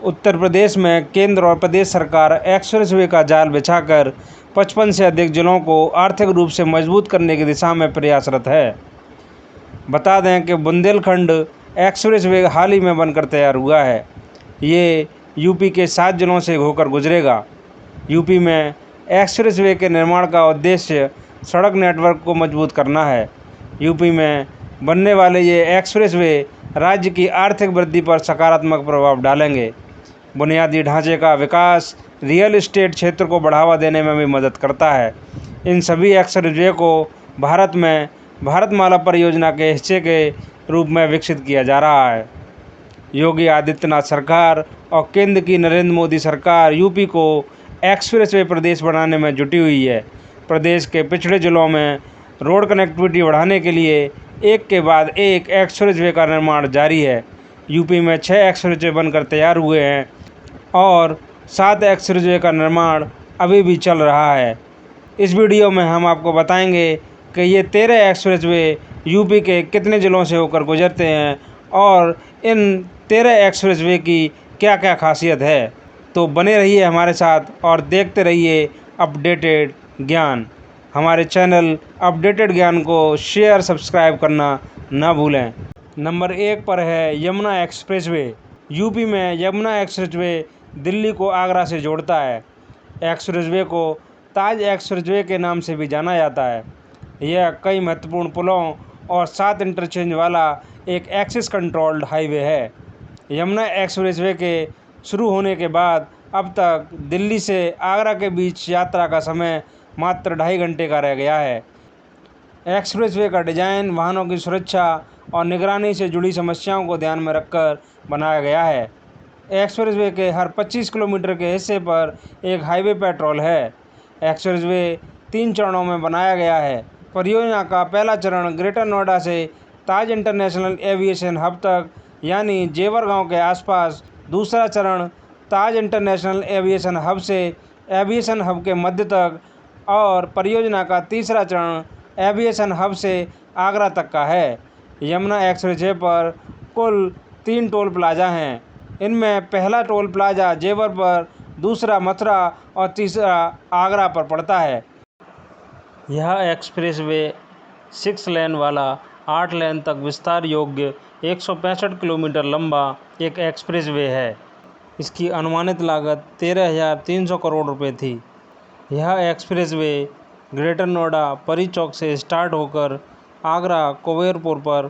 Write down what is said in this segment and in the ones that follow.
उत्तर प्रदेश में केंद्र और प्रदेश सरकार एक्सप्रेसवे का जाल बिछाकर 55 से अधिक जिलों को आर्थिक रूप से मजबूत करने की दिशा में प्रयासरत है। बता दें कि बुंदेलखंड एक्सप्रेसवे हाल ही में बनकर तैयार हुआ है। ये यूपी के 7 जिलों से होकर गुजरेगा। यूपी में एक्सप्रेसवे के निर्माण का उद्देश्य सड़क नेटवर्क को मजबूत करना है। यूपी में बनने वाले ये एक्सप्रेसवे राज्य की आर्थिक वृद्धि पर सकारात्मक प्रभाव डालेंगे। बुनियादी ढांचे का विकास रियल एस्टेट क्षेत्र को बढ़ावा देने में भी मदद करता है। इन सभी एक्सप्रेसवे को भारत में भारतमाला परियोजना के हिस्से के रूप में विकसित किया जा रहा है। योगी आदित्यनाथ सरकार और केंद्र की नरेंद्र मोदी सरकार यूपी को एक्सप्रेसवे प्रदेश बनाने में जुटी हुई है। प्रदेश के पिछड़े जिलों में रोड कनेक्टिविटी बढ़ाने के लिए एक के बाद एक एक्सप्रेसवे का निर्माण जारी है। यूपी में 6 एक्सप्रेसवे बनकर तैयार हुए हैं और 7 एक्सप्रेसवे का निर्माण अभी भी चल रहा है। इस वीडियो में हम आपको बताएंगे कि ये 13 एक्सप्रेसवे यूपी के कितने ज़िलों से होकर गुजरते हैं और इन 13 एक्सप्रेसवे की क्या क्या खासियत है। तो बने रहिए हमारे साथ और देखते रहिए अपडेटेड ज्ञान। हमारे चैनल अपडेटेड ज्ञान को शेयर सब्सक्राइब करना ना भूलें। नंबर 1 पर है यमुना एक्सप्रेसवे। यूपी में यमुना एक्सप्रेसवे दिल्ली को आगरा से जोड़ता है। एक्सप्रेसवे को ताज एक्सप्रेसवे के नाम से भी जाना जाता है। यह कई महत्वपूर्ण पुलों और 7 इंटरचेंज वाला एक एक्सिस कंट्रोल्ड हाईवे है। यमुना एक्सप्रेसवे के शुरू होने के बाद अब तक दिल्ली से आगरा के बीच यात्रा का समय मात्र 2.5 घंटे का रह गया है। एक्सप्रेसवे का डिज़ाइन वाहनों की सुरक्षा और निगरानी से जुड़ी समस्याओं को ध्यान में रखकर बनाया गया है। एक्सप्रेसवे के हर 25 किलोमीटर के हिस्से पर एक हाईवे पेट्रोल है। एक्सप्रेसवे 3 चरणों में बनाया गया है। परियोजना का पहला चरण ग्रेटर नोएडा से ताज इंटरनेशनल एविएशन हब तक यानी जेवर गांव के आसपास, दूसरा चरण ताज इंटरनेशनल एविएशन हब से एविएशन हब के मध्य तक और परियोजना का तीसरा चरण एविएशन हब से आगरा तक का है। यमुना एक्सप्रेसवे पर कुल 3 टोल प्लाजा हैं। इनमें पहला टोल प्लाजा जेवर पर, दूसरा मथुरा और तीसरा आगरा पर पड़ता है। यह एक्सप्रेसवे 6 लेन वाला 8 लेन तक विस्तार योग्य 165 किलोमीटर लंबा एक एक्सप्रेसवे है। इसकी अनुमानित लागत 13,300 करोड़ रुपए थी। यह एक्सप्रेसवे ग्रेटर नोएडा परी चौक से स्टार्ट होकर आगरा कुबेरपुर पर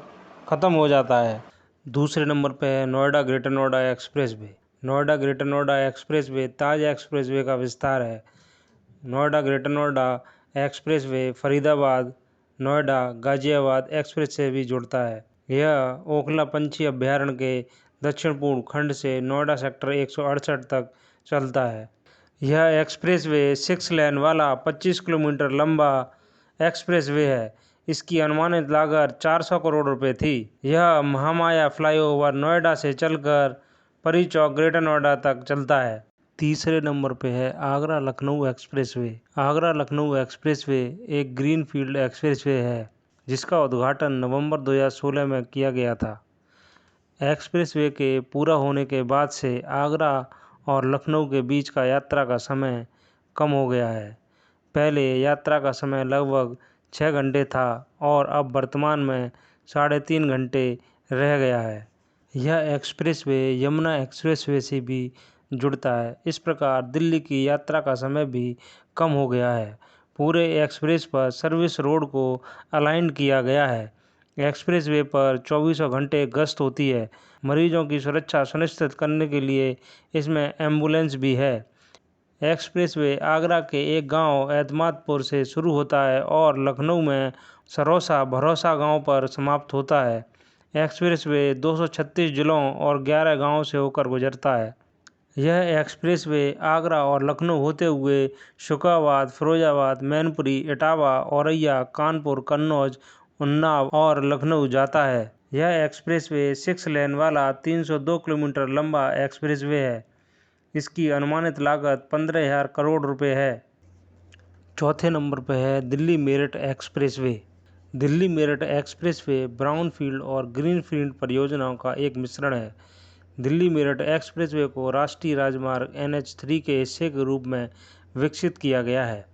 ख़त्म हो जाता है। दूसरे नंबर पर है Noida Greater Noida expressway. Noida Greater Noida expressway Taj expressway का विस्तार है। Noida Greater Noida expressway Faridabad, Noida, Ghaziabad express से भी जुड़ता है। यह ओखला पंछी अभयारण्य के दक्षिण पूर्व खंड से नोएडा सेक्टर 168 तक चलता है। यह एक्सप्रेसवे 6 लेन वाला 25 किलोमीटर लंबा एक्सप्रेसवे है। इसकी अनुमानित लागत 400 करोड़ रुपए थी। यह महामाया फ्लाईओवर नोएडा से चलकर परी चौक ग्रेटर नोएडा तक चलता है। तीसरे नंबर पे है आगरा लखनऊ एक्सप्रेसवे। आगरा लखनऊ एक्सप्रेसवे एक ग्रीनफील्ड एक्सप्रेसवे है जिसका उद्घाटन नवंबर 2016 में किया गया था। एक्सप्रेसवे के पूरा होने के बाद से आगरा और लखनऊ के बीच का यात्रा का समय कम हो गया है। पहले यात्रा का समय लगभग 6 घंटे था और अब वर्तमान में 3.5 घंटे रह गया है। यह एक्सप्रेसवे यमुना एक्सप्रेसवे से भी जुड़ता है। इस प्रकार दिल्ली की यात्रा का समय भी कम हो गया है। पूरे एक्सप्रेस पर सर्विस रोड को अलाइन किया गया है। एक्सप्रेसवे पर 24 घंटे गश्त होती है। मरीजों की सुरक्षा सुनिश्चित करने के लिए इसमें एम्बुलेंस भी है। एक्सप्रेसवे आगरा के एक गांव एतमादपुर से शुरू होता है और लखनऊ में सरोसा भरोसा गांव पर समाप्त होता है। एक्सप्रेसवे 236 जिलों और 11 गांवों से होकर गुजरता है। यह एक्सप्रेसवे आगरा और लखनऊ होते हुए शुकाबाद, फिरोजाबाद, मैनपुरी, इटावा, औरैया, कानपुर, कन्नौज, उन्नाव और लखनऊ जाता है। यह एक्सप्रेसवे 6 लेन वाला 302 किलोमीटर लंबा एक्सप्रेसवे है। इसकी अनुमानित लागत 15,000 करोड़ रुपए है। चौथे नंबर पर है Delhi Meerut expressway. Delhi Meerut expressway brownfield और ग्रीनफील्ड परियोजनाओं का एक मिश्रण है। दिल्ली मेरठ एक्सप्रेसवे को राष्ट्रीय राजमार्ग NH3 के हिस्से के रूप में विकसित किया गया है।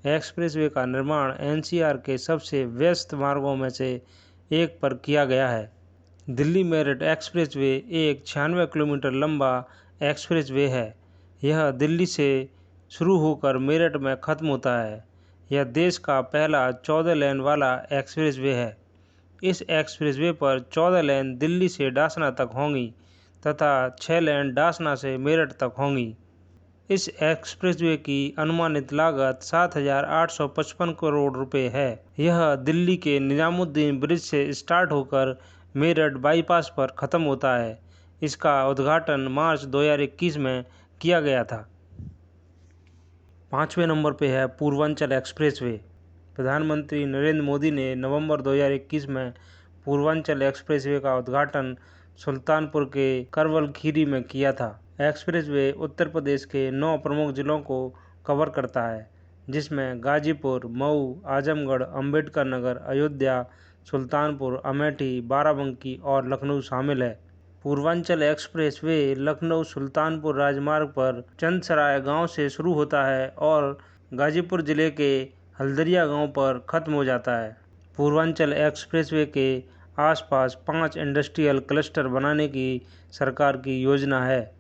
एक्सप्रेसवे का निर्माण NCR के सबसे व्यस्त मार्गों में से एक पर किया गया है। दिल्ली मेरठ एक्सप्रेसवे एक 96 किलोमीटर लंबा एक्सप्रेसवे है। यह दिल्ली से शुरू होकर मेरठ में ख़त्म होता है। यह देश का पहला 14 लेन वाला एक्सप्रेसवे है। इस एक्सप्रेसवे पर 14 लेन दिल्ली से डासना तक होंगी तथा 6 लेन डासना से मेरठ तक होंगी। इस एक्सप्रेसवे की अनुमानित लागत 7,855 करोड़ रुपए है। यह दिल्ली के निजामुद्दीन ब्रिज से स्टार्ट होकर मेरठ बाईपास पर ख़त्म होता है। इसका उद्घाटन मार्च 2021 में किया गया था। 5वें नंबर पे है पूर्वांचल एक्सप्रेसवे। प्रधानमंत्री नरेंद्र मोदी ने नवंबर 2021 में पूर्वांचल एक्सप्रेसवे का उद्घाटन सुल्तानपुर के करवल खीरी में किया था। एक्सप्रेसवे उत्तर प्रदेश के 9 प्रमुख जिलों को कवर करता है, जिसमें गाजीपुर, मऊ, आजमगढ़, अंबेडकर नगर, अयोध्या, सुल्तानपुर, अमेठी, बाराबंकी और लखनऊ शामिल है। पूर्वांचल एक्सप्रेसवे लखनऊ सुल्तानपुर राजमार्ग पर चंदसराय गांव से शुरू होता है और गाजीपुर जिले के हल्दरिया गांव पर ख़त्म हो जाता है। पूर्वांचल एक्सप्रेसवे के आसपास 5 इंडस्ट्रियल क्लस्टर बनाने की सरकार की योजना है।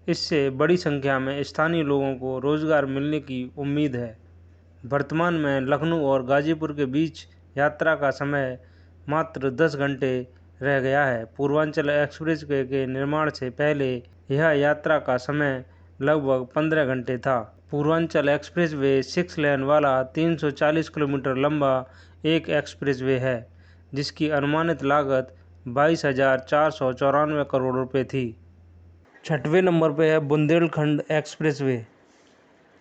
इससे बड़ी संख्या में स्थानीय लोगों को रोजगार मिलने की उम्मीद है। वर्तमान में लखनऊ और गाजीपुर के बीच यात्रा का समय मात्र 10 घंटे रह गया है। पूर्वांचल एक्सप्रेसवे के निर्माण से पहले यह यात्रा का समय लगभग 15 घंटे था। पूर्वांचल एक्सप्रेसवे 6 लेन वाला 340 किलोमीटर लंबा एक एक्सप्रेसवे है, जिसकी अनुमानित लागत 22,494 करोड़ रुपए थी। 6वें नंबर पे है बुंदेलखंड एक्सप्रेसवे।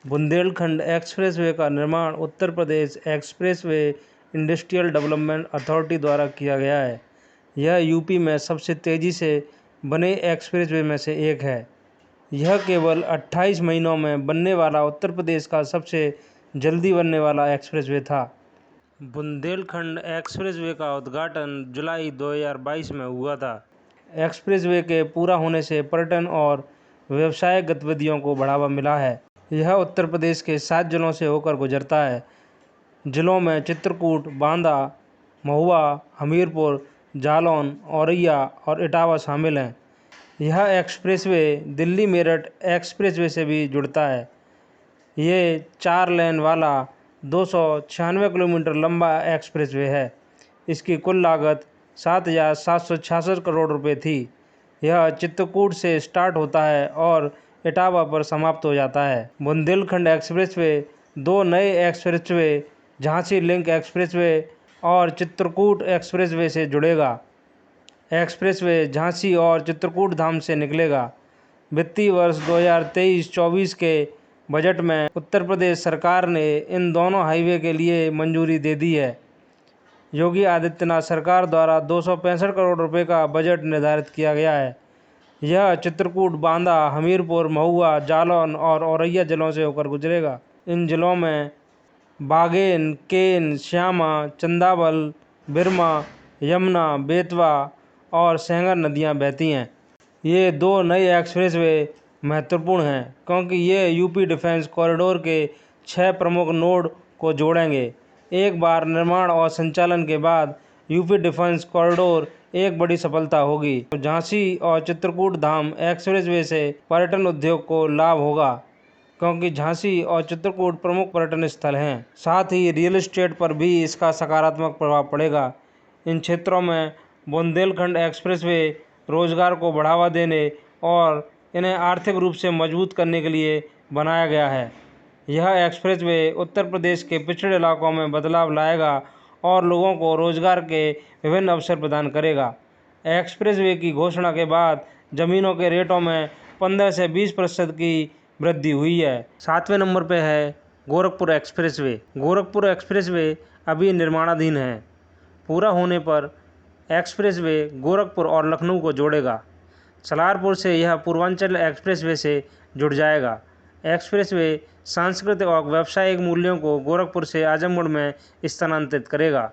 बुंदेलखंड एक्सप्रेसवे का निर्माण Uttar Pradesh expressway industrial development authority द्वारा किया गया है। यह यूपी में सबसे तेज़ी से बने एक्सप्रेसवे में से एक है। यह केवल 28 महीनों में बनने वाला उत्तर प्रदेश का सबसे जल्दी बनने वाला एक्सप्रेसवे था। बुंदेलखंड एक्सप्रेसवे का उद्घाटन जुलाई 2022 में हुआ था। एक्सप्रेसवे के पूरा होने से पर्यटन और व्यवसायिक गतिविधियों को बढ़ावा मिला है। यह उत्तर प्रदेश के 7 जिलों से होकर गुजरता है। जिलों में चित्रकूट, बांदा, महुआ, हमीरपुर, जालौन, औरैया और इटावा शामिल हैं। यह एक्सप्रेसवे दिल्ली मेरठ एक्सप्रेसवे से भी जुड़ता है। ये 4 लेन वाला 296 किलोमीटर लंबा एक्सप्रेसवे है। इसकी कुल लागत 7,766 करोड़ रुपए थी। यह चित्रकूट से स्टार्ट होता है और इटावा पर समाप्त हो जाता है। बुंदेलखंड एक्सप्रेसवे 2 नए एक्सप्रेसवे झांसी लिंक एक्सप्रेसवे और चित्रकूट एक्सप्रेसवे से जुड़ेगा। एक्सप्रेसवे झांसी और चित्रकूट धाम से निकलेगा। वित्तीय वर्ष 2023-24 के बजट में उत्तर प्रदेश सरकार ने इन दोनों हाईवे के लिए मंजूरी दे दी है। योगी आदित्यनाथ सरकार द्वारा 265 करोड़ रुपए का बजट निर्धारित किया गया है। यह चित्रकूट, बांदा, हमीरपुर, महुआ, जालौन और औरैया जिलों से होकर गुजरेगा। इन जिलों में बागेन, केन, श्यामा, चंदावल, बिरमा, यमुना, बेतवा और सेंगर नदियां बहती हैं। ये 2 नए एक्सप्रेसवे महत्वपूर्ण हैं क्योंकि ये यूपी डिफेंस कॉरिडोर के 6 प्रमुख नोड को जोड़ेंगे। एक बार निर्माण और संचालन के बाद यूपी डिफेंस कॉरिडोर एक बड़ी सफलता होगी। झांसी और चित्रकूट धाम एक्सप्रेसवे से पर्यटन उद्योग को लाभ होगा क्योंकि झांसी और चित्रकूट प्रमुख पर्यटन स्थल हैं। साथ ही रियल एस्टेट पर भी इसका सकारात्मक प्रभाव पड़ेगा। इन क्षेत्रों में बुंदेलखंड एक्सप्रेसवे रोजगार को बढ़ावा देने और इन्हें आर्थिक रूप से मजबूत करने के लिए बनाया गया है। यह एक्सप्रेसवे उत्तर प्रदेश के पिछड़े इलाकों में बदलाव लाएगा और लोगों को रोजगार के विभिन्न अवसर प्रदान करेगा। एक्सप्रेसवे की घोषणा के बाद ज़मीनों के रेटों में 15 से 20% की वृद्धि हुई है। 7वें नंबर पर है गोरखपुर एक्सप्रेसवे। गोरखपुर एक्सप्रेसवे अभी निर्माणाधीन है। पूरा होने पर एक्सप्रेसवे गोरखपुर और लखनऊ को जोड़ेगा। सलारपुर से यह पूर्वांचल एक्सप्रेसवे से जुड़ जाएगा। एक्सप्रेसवे सांस्कृतिक और व्यावसायिक मूल्यों को गोरखपुर से आजमगढ़ में स्थानांतरित करेगा।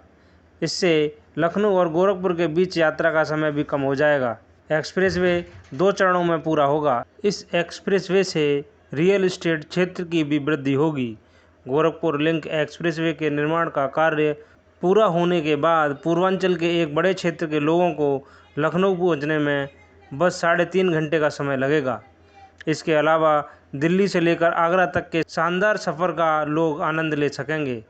इससे लखनऊ और गोरखपुर के बीच यात्रा का समय भी कम हो जाएगा। एक्सप्रेसवे 2 चरणों में पूरा होगा। इस एक्सप्रेसवे से रियल एस्टेट क्षेत्र की भी वृद्धि होगी। गोरखपुर लिंक एक्सप्रेसवे के निर्माण का कार्य पूरा होने के बाद पूर्वांचल के एक बड़े क्षेत्र के लोगों को लखनऊ पहुंचने में बस 3.5 घंटे का समय लगेगा। इसके अलावा दिल्ली से लेकर आगरा तक के शानदार सफ़र का लोग आनंद ले सकेंगे।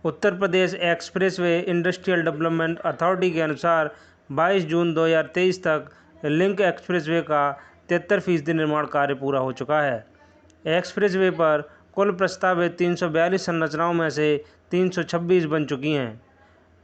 Uttar Pradesh expressway industrial development authority के अनुसार 22 जून 2023 तक लिंक एक्सप्रेसवे का 73% निर्माण कार्य पूरा हो चुका है। एक्सप्रेसवे पर कुल प्रस्तावित 342 संरचनाओं में से 326 बन चुकी हैं।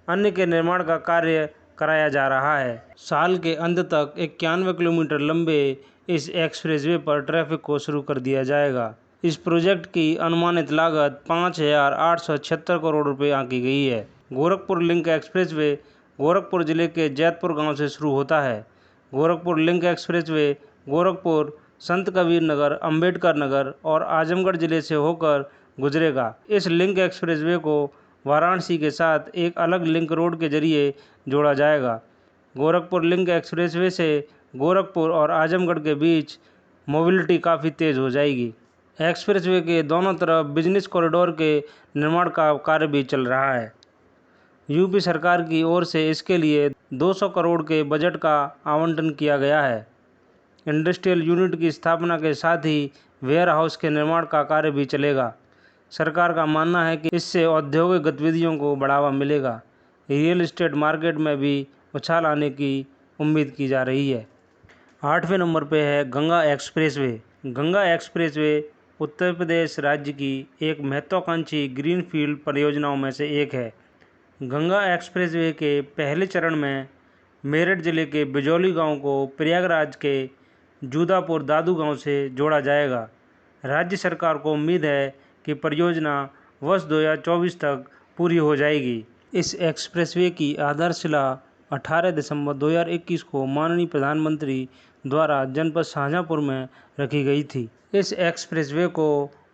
अन्य के निर्माण का कार्य कराया जा रहा है। साल के अंत तक 91 किलोमीटर लंबे इस एक्सप्रेसवे पर ट्रैफिक को शुरू कर दिया जाएगा। इस प्रोजेक्ट की अनुमानित लागत 5,876 करोड़ रुपए आंकी गई है। गोरखपुर लिंक एक्सप्रेसवे गोरखपुर जिले के जैतपुर गांव से शुरू होता है। गोरखपुर लिंक एक्सप्रेसवे गोरखपुर, संत कबीर नगर, अंबेडकर नगर और आजमगढ़ जिले से होकर गुजरेगा। इस लिंक एक्सप्रेसवे को वाराणसी के साथ एक अलग लिंक रोड के जरिए जोड़ा जाएगा। गोरखपुर लिंक एक्सप्रेसवे से गोरखपुर और आजमगढ़ के बीच मोबिलिटी काफ़ी तेज़ हो जाएगी। एक्सप्रेसवे के दोनों तरफ बिजनेस कॉरिडोर के निर्माण का कार्य भी चल रहा है। यूपी सरकार की ओर से इसके लिए 200 करोड़ के बजट का आवंटन किया गया है। इंडस्ट्रियल यूनिट की स्थापना के साथ ही वेयर हाउस के निर्माण का कार्य भी चलेगा। सरकार का मानना है कि इससे औद्योगिक गतिविधियों को बढ़ावा मिलेगा। रियल एस्टेट मार्केट में भी उछाल आने की उम्मीद की जा रही है। 8वें नंबर पे है गंगा एक्सप्रेसवे। गंगा एक्सप्रेसवे उत्तर प्रदेश राज्य की एक महत्वाकांक्षी ग्रीनफील्ड परियोजनाओं में से एक है। गंगा एक्सप्रेसवे के पहले चरण में मेरठ जिले के बिजौली गांव को प्रयागराज के जूदापुर दादू गांव से जोड़ा जाएगा। राज्य सरकार को उम्मीद है कि परियोजना वर्ष 2024 तक पूरी हो जाएगी। इस एक्सप्रेसवे की आधारशिला 18 दिसंबर 2021 को माननीय प्रधानमंत्री द्वारा जनपद शाहजहाँपुर में रखी गई थी। इस एक्सप्रेसवे को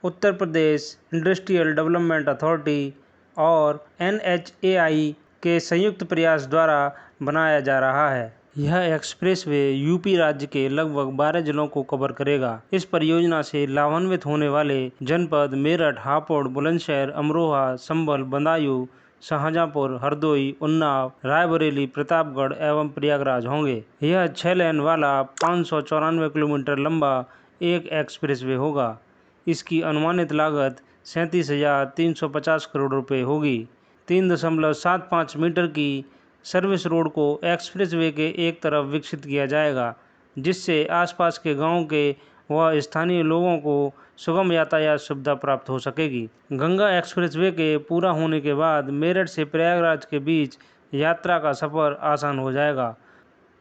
Uttar Pradesh industrial development authority और NHAI के संयुक्त प्रयास द्वारा बनाया जा रहा है। यह एक्सप्रेसवे यूपी राज्य के लगभग 12 जिलों को कवर करेगा। इस परियोजना से लाभान्वित होने वाले जनपद मेरठ, हापुड़, बुलंदशहर, अमरोहा, संभल, बदायूं, शाहजहाँपुर, हरदोई, उन्नाव, रायबरेली, प्रतापगढ़ एवं प्रयागराज होंगे। यह 6 लेन वाला 594 किलोमीटर लंबा एक एक्सप्रेसवे होगा। इसकी अनुमानित लागत 37,350 करोड़ रुपए होगी। 3.75 मीटर की सर्विस रोड को एक्सप्रेसवे के एक तरफ विकसित किया जाएगा, जिससे आसपास के गांव के व स्थानीय लोगों को सुगम यातायात सुविधा प्राप्त हो सकेगी। गंगा एक्सप्रेसवे के पूरा होने के बाद मेरठ से प्रयागराज के बीच यात्रा का सफ़र आसान हो जाएगा।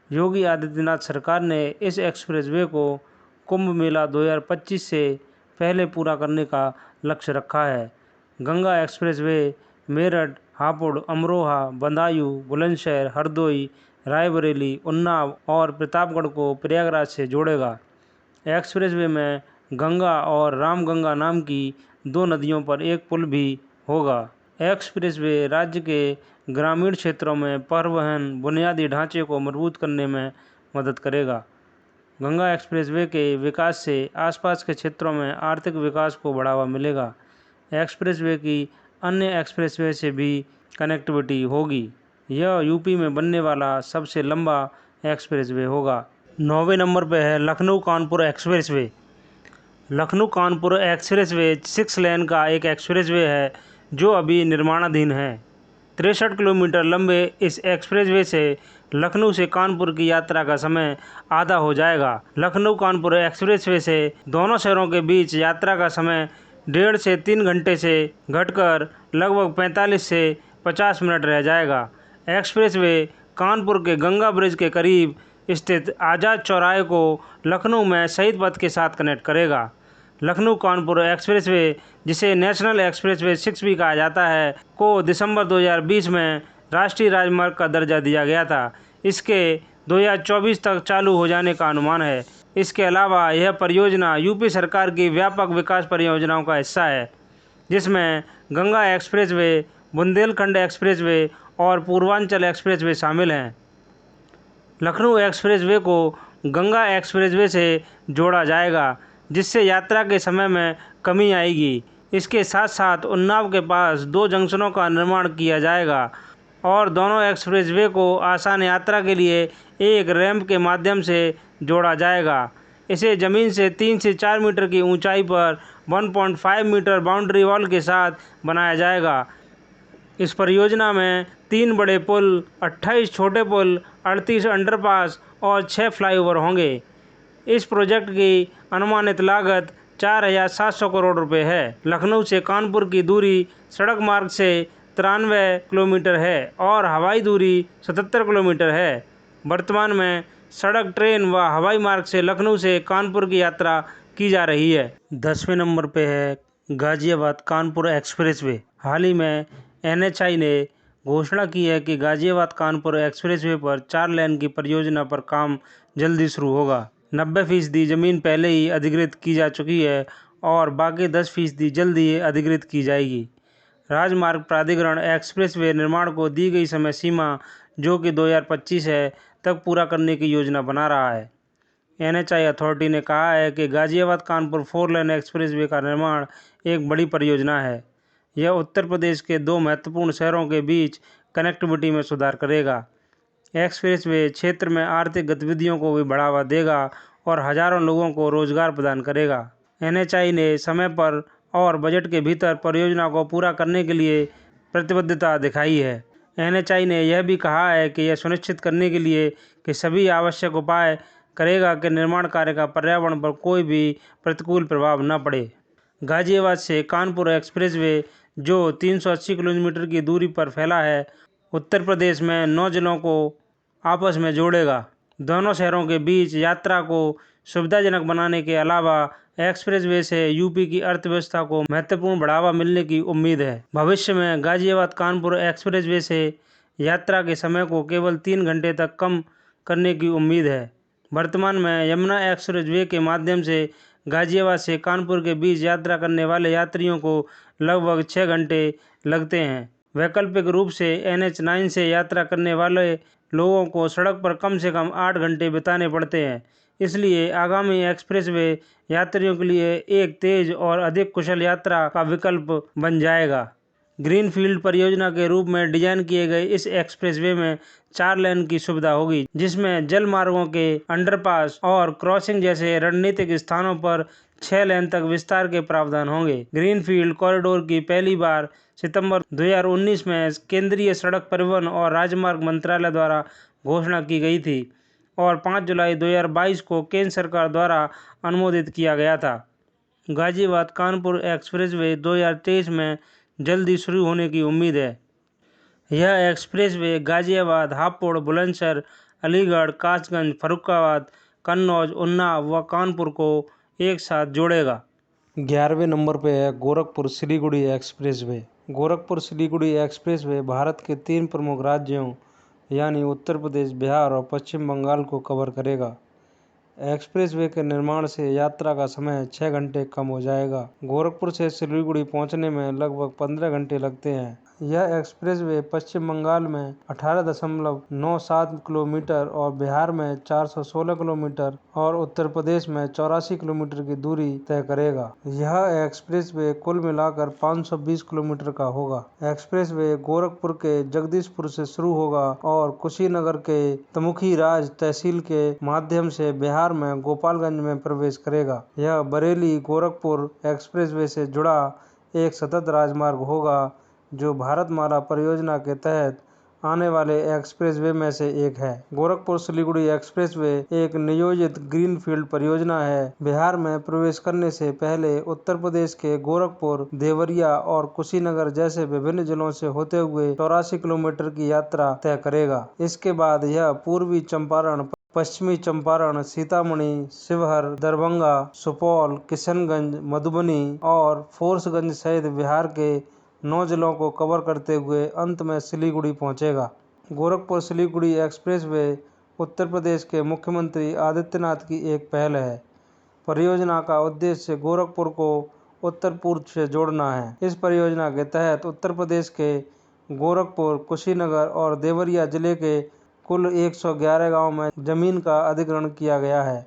योगी आदित्यनाथ सरकार ने इस एक्सप्रेसवे को कुंभ मेला 2025 से पहले पूरा करने का लक्ष्य रखा है। गंगा एक्सप्रेसवे मेरठ, हापुड़, अमरोहा, बदायूं, बुलंदशहर, हरदोई, रायबरेली, उन्नाव और प्रतापगढ़ को प्रयागराज से जोड़ेगा। एक्सप्रेसवे में गंगा और रामगंगा नाम की 2 नदियों पर एक पुल भी होगा। एक्सप्रेसवे राज्य के ग्रामीण क्षेत्रों में परिवहन बुनियादी ढांचे को मजबूत करने में मदद करेगा। गंगा एक्सप्रेसवे के विकास से आसपास के क्षेत्रों में आर्थिक विकास को बढ़ावा मिलेगा। एक्सप्रेसवे की अन्य एक्सप्रेसवे से भी कनेक्टिविटी होगी। यह यूपी में बनने वाला सबसे लंबा एक्सप्रेसवे होगा। 9वें नंबर पर है लखनऊ कानपुर एक्सप्रेसवे। लखनऊ कानपुर एक्सप्रेसवे 6 लेन का एक एक्सप्रेसवे है जो अभी निर्माणाधीन है। 63 किलोमीटर लंबे इस एक्सप्रेसवे से लखनऊ से कानपुर की यात्रा का समय आधा हो जाएगा। लखनऊ कानपुर एक्सप्रेसवे से दोनों शहरों के बीच यात्रा का समय 1.5 से 3 घंटे से घटकर लगभग 45 से 50 मिनट रह जाएगा। एक्सप्रेसवे कानपुर के गंगा ब्रिज के करीब स्थित आज़ाद चौराहे को लखनऊ में शहीद पथ के साथ कनेक्ट करेगा। लखनऊ कानपुर एक्सप्रेसवे, जिसे नेशनल एक्सप्रेसवे 6 भी कहा जाता है, को दिसंबर 2020 में राष्ट्रीय राजमार्ग का दर्जा दिया गया था। इसके 2024 तक चालू हो जाने का अनुमान है। इसके अलावा यह परियोजना यूपी सरकार की व्यापक विकास परियोजनाओं का हिस्सा है, जिसमें गंगा एक्सप्रेसवे, बुंदेलखंड एक्सप्रेसवे और पूर्वांचल एक्सप्रेसवे शामिल हैं। लखनऊ एक्सप्रेसवे को गंगा एक्सप्रेसवे से जोड़ा जाएगा, जिससे यात्रा के समय में कमी आएगी। इसके साथ साथ उन्नाव के पास 2 जंक्शनों का निर्माण किया जाएगा और दोनों एक्सप्रेसवे को आसान यात्रा के लिए एक रैंप के माध्यम से जोड़ा जाएगा। इसे ज़मीन से 3 से 4 मीटर की ऊंचाई पर 1.5 मीटर बाउंड्री वॉल के साथ बनाया जाएगा। इस परियोजना में 3 बड़े पुल, 28 छोटे पुल, 38 अंडरपास और 6 फ्लाईओवर होंगे। इस प्रोजेक्ट की अनुमानित लागत 4,700 करोड़ रुपए है। लखनऊ से कानपुर की दूरी सड़क मार्ग से 93 किलोमीटर है और हवाई दूरी 77 किलोमीटर है। वर्तमान में सड़क, ट्रेन व हवाई मार्ग से लखनऊ से कानपुर की यात्रा की जा रही है। 10वें नंबर पे है गाजियाबाद कानपुर एक्सप्रेसवे। हाल ही में NHAI ने घोषणा की है कि गाजियाबाद कानपुर एक्सप्रेसवे पर 4 लेन की परियोजना पर काम जल्दी शुरू होगा। 90% ज़मीन पहले ही अधिग्रहित की जा चुकी है और बाकी 10% जल्द ही अधिग्रहित की जाएगी। राजमार्ग प्राधिकरण एक्सप्रेसवे निर्माण को दी गई समय सीमा, जो कि 2025 है, तक पूरा करने की योजना बना रहा है। NHAI अथॉरिटी ने कहा है कि गाजियाबाद कानपुर 4 लेन एक्सप्रेसवे का निर्माण एक बड़ी परियोजना है। यह उत्तर प्रदेश के 2 महत्वपूर्ण शहरों के बीच कनेक्टिविटी में सुधार करेगा। एक्सप्रेसवे क्षेत्र में आर्थिक गतिविधियों को भी बढ़ावा देगा और हजारों लोगों को रोजगार प्रदान करेगा। NHAI ने समय पर और बजट के भीतर परियोजना को पूरा करने के लिए प्रतिबद्धता दिखाई है। NHAI ने यह भी कहा है कि यह सुनिश्चित करने के लिए कि सभी आवश्यक उपाय करेगा कि निर्माण कार्य का पर्यावरण पर कोई भी प्रतिकूल प्रभाव न पड़े। गाजियाबाद से कानपुर एक्सप्रेसवे, जो 380 किलोमीटर की दूरी पर फैला है, उत्तर प्रदेश में 9 जिलों को आपस में जोड़ेगा। दोनों शहरों के बीच यात्रा को सुविधाजनक बनाने के अलावा एक्सप्रेसवे से यूपी की अर्थव्यवस्था को महत्वपूर्ण बढ़ावा मिलने की उम्मीद है। भविष्य में गाजियाबाद कानपुर एक्सप्रेसवे से यात्रा के समय को केवल 3 घंटे तक कम करने की उम्मीद है। वर्तमान में यमुना एक्सप्रेसवे के माध्यम से गाजियाबाद से कानपुर के बीच यात्रा करने वाले यात्रियों को लगभग 6 घंटे लगते हैं। वैकल्पिक रूप से NH9 से यात्रा करने वाले लोगों को सड़क पर कम से कम 8 घंटे बिताने पड़ते हैं। इसलिए आगामी एक्सप्रेसवे यात्रियों के लिए एक तेज और अधिक कुशल यात्रा का विकल्प बन जाएगा। ग्रीनफील्ड परियोजना के रूप में डिजाइन किए गए इस एक्सप्रेसवे में 4 लेन की सुविधा होगी, जिसमें जल मार्गों के अंडरपास और क्रॉसिंग जैसे रणनीतिक स्थानों पर 6 लेन तक विस्तार के प्रावधान होंगे। ग्रीनफील्ड कॉरिडोर की पहली बार सितंबर 2019 में केंद्रीय सड़क परिवहन और राजमार्ग मंत्रालय द्वारा घोषणा की गई थी और 5 जुलाई 2022 को केंद्र सरकार द्वारा अनुमोदित किया गया था। गाजियाबाद कानपुर एक्सप्रेसवे 2023 में जल्दी शुरू होने की उम्मीद है। यह एक्सप्रेसवे गाजियाबाद, हापुड़, बुलंदशहर, अलीगढ़, कासगंज, फर्रुखाबाद, कन्नौज, उन्नाव व कानपुर को एक साथ जोड़ेगा। 11वें नंबर पे है गोरखपुर सिलीगुड़ी एक्सप्रेसवे। गोरखपुर सिलीगुड़ी एक्सप्रेसवे भारत के 3 प्रमुख राज्यों यानी उत्तर प्रदेश, बिहार और पश्चिम बंगाल को कवर करेगा। एक्सप्रेसवे के निर्माण से यात्रा का समय 6 घंटे कम हो जाएगा। गोरखपुर से सिलीगुड़ी पहुंचने में लगभग 15 घंटे लगते हैं। यह एक्सप्रेसवे पश्चिम बंगाल में 18.97 किलोमीटर और बिहार में 416 किलोमीटर और उत्तर प्रदेश में 84 किलोमीटर की दूरी तय करेगा। यह एक्सप्रेसवे कुल मिलाकर 520 किलोमीटर का होगा। एक्सप्रेसवे गोरखपुर के जगदीशपुर से शुरू होगा और कुशीनगर के तमुखी राज तहसील के माध्यम से बिहार में गोपालगंज में प्रवेश करेगा। यह बरेली गोरखपुर एक्सप्रेसवे से जुड़ा एक सतत राजमार्ग होगा, जो भारतमाला परियोजना के तहत आने वाले एक्सप्रेसवे में से एक है। गोरखपुर सिलीगुड़ी एक्सप्रेसवे एक नियोजित ग्रीनफील्ड परियोजना है। बिहार में प्रवेश करने से पहले उत्तर प्रदेश के गोरखपुर, देवरिया और कुशीनगर जैसे विभिन्न जिलों से होते हुए 84 किलोमीटर की यात्रा तय करेगा। इसके बाद यह पूर्वी चंपारण, पश्चिमी चंपारण, सीतामढ़ी, शिवहर, दरभंगा, सुपौल, किशनगंज, मधुबनी और फोर्सगंज सहित बिहार के 9 जिलों को कवर करते हुए अंत में सिलीगुड़ी पहुंचेगा। गोरखपुर सिलीगुड़ी एक्सप्रेसवे उत्तर प्रदेश के मुख्यमंत्री आदित्यनाथ की एक पहल है। परियोजना का उद्देश्य गोरखपुर को उत्तर पूर्व से जोड़ना है। इस परियोजना के तहत उत्तर प्रदेश के गोरखपुर, कुशीनगर और देवरिया जिले के कुल 111 गांव में जमीन का अधिग्रहण किया गया है।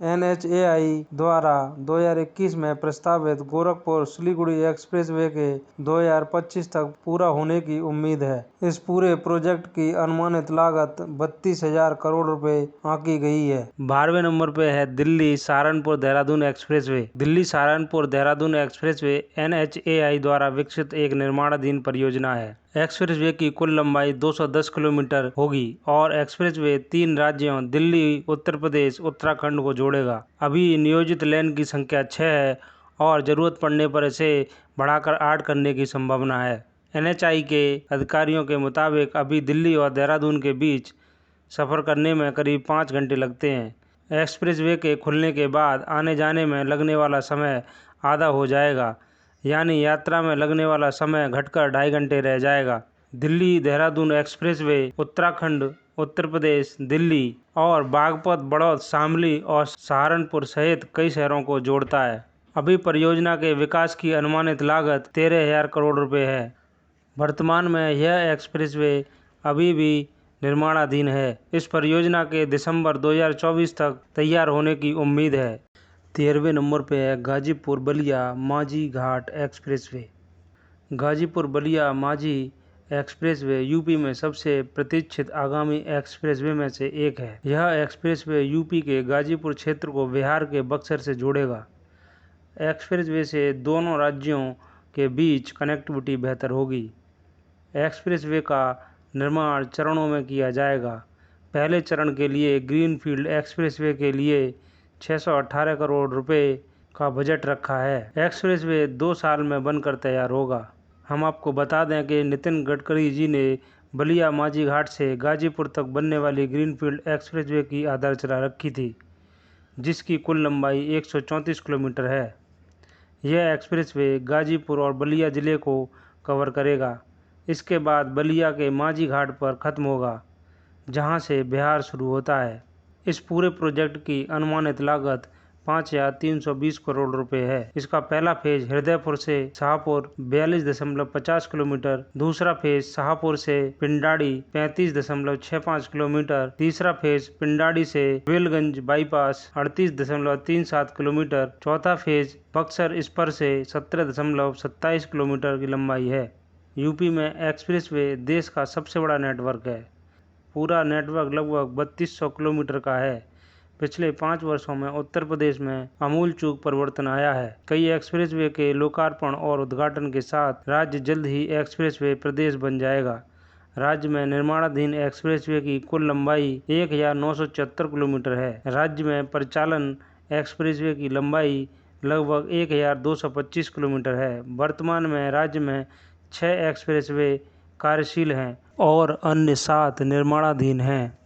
NHAI द्वारा 2021 में प्रस्तावित गोरखपुर सिलीगुड़ी एक्सप्रेसवे के 2025 तक पूरा होने की उम्मीद है। इस पूरे प्रोजेक्ट की अनुमानित लागत 32,000 करोड़ रुपए आंकी गई है। 12वें नंबर पे है Delhi Saharanpur Dehradun expressway. Delhi Saharanpur Dehradun expressway NHAI द्वारा विकसित एक निर्माणाधीन परियोजना है। एक्सप्रेसवे की कुल लंबाई 210 किलोमीटर होगी और एक्सप्रेसवे 3 राज्यों दिल्ली, उत्तर प्रदेश, उत्तराखंड को जोड़ेगा। अभी नियोजित लेन की संख्या 6 है और जरूरत पड़ने पर इसे बढ़ाकर 8 करने की संभावना है। NHAI के अधिकारियों के मुताबिक अभी दिल्ली और देहरादून के बीच सफ़र करने में करीब 5 घंटे लगते हैं। एक्सप्रेसवे के खुलने के बाद आने जाने में लगने वाला समय आधा हो जाएगा, यानी यात्रा में लगने वाला समय घटकर 2.5 घंटे रह जाएगा। दिल्ली देहरादून एक्सप्रेसवे उत्तराखंड, उत्तर प्रदेश, दिल्ली और बागपत, बड़ौद, शामली और सहारनपुर सहित कई शहरों को जोड़ता है। अभी परियोजना के विकास की अनुमानित लागत 13,000 करोड़ रुपए है। वर्तमान में यह एक्सप्रेसवे अभी भी निर्माणाधीन है। इस परियोजना के दिसंबर 2024 तक तैयार होने की उम्मीद है। 13वें नंबर पे है Ghazipur Ballia Manjhi Ghat expressway. Ghazipur Ballia Manjhi expressway UP में सबसे प्रतीक्षित आगामी एक्सप्रेसवे में से एक है। यह एक्सप्रेसवे यूपी के गाजीपुर क्षेत्र को बिहार के बक्सर से जोड़ेगा। एक्सप्रेसवे से दोनों राज्यों के बीच कनेक्टिविटी बेहतर होगी। एक्सप्रेसवे का निर्माण चरणों में किया जाएगा। पहले चरण के लिए ग्रीनफील्ड एक्सप्रेसवे के लिए 618 करोड़ रुपए का बजट रखा है। एक्सप्रेसवे 2 साल में बनकर तैयार होगा। हम आपको बता दें कि नितिन गडकरी जी ने बलिया मांझी घाट से गाजीपुर तक बनने वाली ग्रीनफील्ड एक्सप्रेसवे की आधारशिला रखी थी, जिसकी कुल लंबाई 134 किलोमीटर है। यह एक्सप्रेसवे गाजीपुर और बलिया जिले को कवर करेगा। इसके बाद बलिया के मांझी घाट पर ख़त्म होगा, जहां से बिहार शुरू होता है। इस पूरे प्रोजेक्ट की अनुमानित लागत 5,320 करोड़ रुपए है। इसका पहला फेज हृदयपुर से शाहपुर 42.50 किलोमीटर, दूसरा फेज शाहपुर से पिंडारी 35.65 किलोमीटर, तीसरा फेज पिंडारी से वेलगंज बाईपास 38.37 किलोमीटर, चौथा फेज बक्सर इस्पर से 17.27 किलोमीटर की लंबाई है। यूपी में एक्सप्रेसवे देश का सबसे बड़ा नेटवर्क है। पूरा नेटवर्क लगभग 3200 किलोमीटर का है। पिछले 5 वर्षों में उत्तर प्रदेश में आमूलचूल परिवर्तन आया है। कई एक्सप्रेसवे के लोकार्पण और उद्घाटन के साथ राज्य जल्द ही एक्सप्रेसवे प्रदेश बन जाएगा। राज्य में निर्माणाधीन एक्सप्रेसवे की कुल लंबाई 1974 किलोमीटर है। राज्य में परिचालन एक्सप्रेसवे की लंबाई लगभग 1225 किलोमीटर है। वर्तमान में राज्य में 6 एक्सप्रेसवे कार्यशील हैं और अन्य 7 निर्माणाधीन हैं।